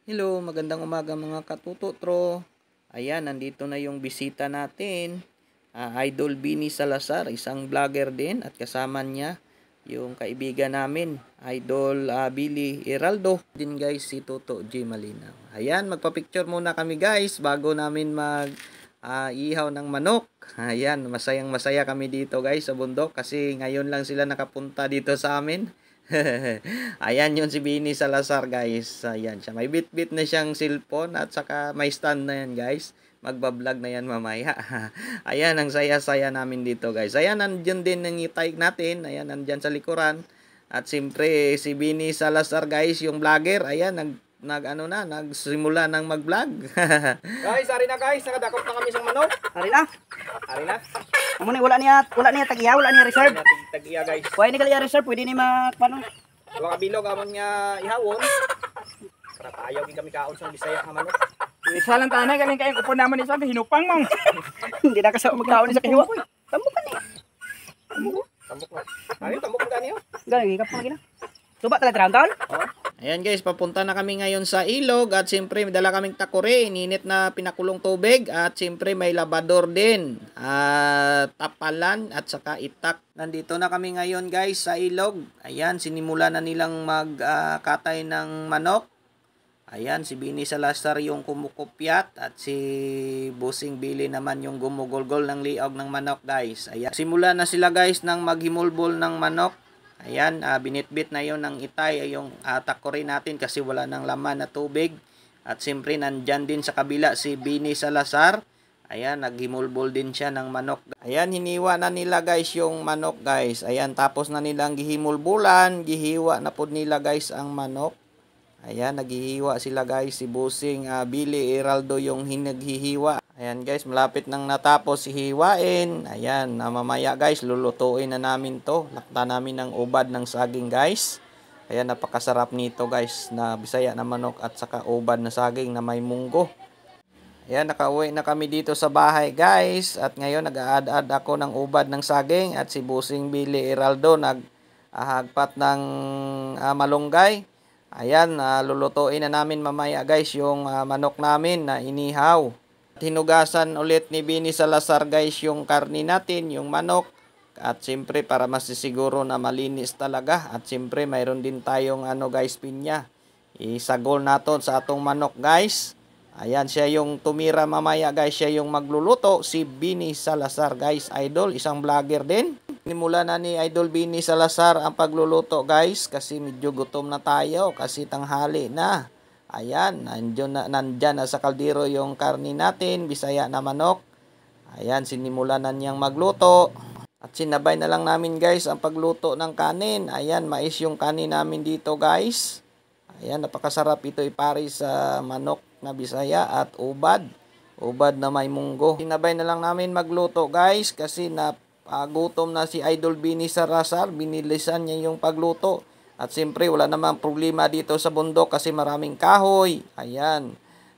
Hello, magandang umaga mga katututro. Ayan, nandito na yung bisita natin. Idol Bini Salazar, isang vlogger din at kasama niya yung kaibigan namin, Idol Billy Heraldo. Din guys, si Toto J. Malinaw. Ayan, magpa-picture muna kami guys bago namin ihaw ng manok. Ayan, masayang masaya kami dito guys sa bundok kasi ngayon lang sila nakapunta dito sa amin. Ayan yun si Bini Salazar guys. Ayan siya. May bit-bit na siyang cellphone at saka may stand na yan guys. Magbablog na yan mamaya. Ayan ang saya-saya namin dito guys. Ayan nandiyan din ang itay natin. Ayan nandiyan sa likuran. At siyempre si Bini Salazar guys yung vlogger. Ayan nagsimula ng mag-vlog. Guys, ari na guys, nakadakop na kami sa manok. Ari na. Ari na. Amo ni wala niya tag-iya, wala niya reserve. Tag-iya guys. Pwede ni kaliya reserve, pwede ni paano? Duha ka bilog amon nga ihawon. Para ayaw gi kami kaon sa Bisaya nga manok. Isa lang tanay galing kayong upon naman isa hinupang mong. Hindi na kasama magkaon sa kahiwa. Tambok ka ni. Tambok na. Ari tambok na niyo. Galing ka pa gina. Suba talaga taon. Ayan guys, papunta na kami ngayon sa ilog at siyempre may dala kaming takore, ininit na pinakulong tubig at siyempre may labador din, tapalan at saka itak. Nandito na kami ngayon guys sa ilog. Ayan, sinimula na nilang magkatay ng manok. Ayan, si Bini Salazar yung kumukupyat at si Bossing Billy naman yung gumugolgol ng liog ng manok guys. Ayan, simula na sila guys ng maghimulbol ng manok. Ayan, binitbit na yon ng itay yung takore natin kasi wala nang laman na tubig. At siyempre nandyan din sa kabila si Bini Salazar. Ayan, naghimulbol din siya ng manok. Ayan, hiniwa na nila guys yung manok guys. Ayan, tapos na nilang gihimulbulan, gihiwa na po nila guys ang manok. Ayan, naghihiwa sila guys. Si Bossing Billy Heraldo yung naghihiwa. Ayan guys, malapit nang natapos hihiwain. Ayan, mamaya guys, lulutuin na namin to. Lakta namin ng ubad ng saging guys. Ayan, napakasarap nito guys, na Bisaya na manok at saka ubad na saging na may munggo. Ayan, nakauwi na kami dito sa bahay guys. At ngayon, nag-aad-add ako ng ubad ng saging. At si Bossing Billy Heraldo naghagpat ng malunggay. Ayan, lulutuin na namin mamaya guys yung manok namin na inihaw. Hinugasan ulit ni Bini Salazar guys yung karni natin, yung manok. At siyempre para masisiguro na malinis talaga. At siyempre mayroon din tayong guys, pinya. Isagol natin sa atong manok guys. Ayan, siya yung tumira mamaya guys, siya yung magluluto. Si Bini Salazar guys, idol, isang vlogger din. Nimula na ni Idol Bini Salazar ang pagluluto guys kasi medyo gutom na tayo kasi tanghali na. Ayan, nandyan na sa kaldero yung karni natin, Bisaya na manok. Ayan, sinimulan na niyang magluto. At sinabay na lang namin guys ang pagluto ng kanin. Ayan, mais yung kanin namin dito guys. Ayan, napakasarap ito ipari sa manok na Bisaya at ubad. Ubad na may munggo. Sinabay na lang namin magluto guys kasi gutom na si Idol Bini Salazar. Binilisan niya yung pagluto. At siyempre wala namang problema dito sa bundok kasi maraming kahoy. Ayan,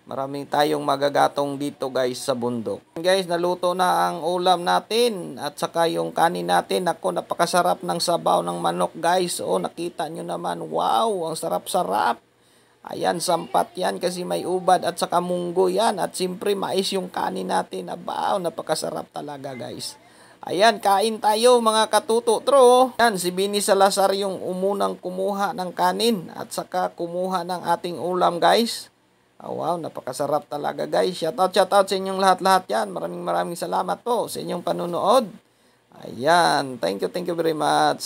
maraming tayong magagatong dito guys sa bundok. Guys, naluto na ang ulam natin at saka yung kanin natin. Ako, napakasarap ng sabaw ng manok guys. Oh, nakita nyo naman. Wow, ang sarap-sarap. Ayan, sampat yan kasi may ubad at saka munggo yan. At siyempre mais yung kanin natin. Abaw, napakasarap talaga guys. Ayan, kain tayo mga katututro. Ayan, si Bini Salazar yung umunang kumuha ng kanin at saka kumuha ng ating ulam guys. Wow, napakasarap talaga guys. Shoutout sa inyong lahat-lahat yan. Maraming salamat po sa inyong panunood. Ayan, thank you very much.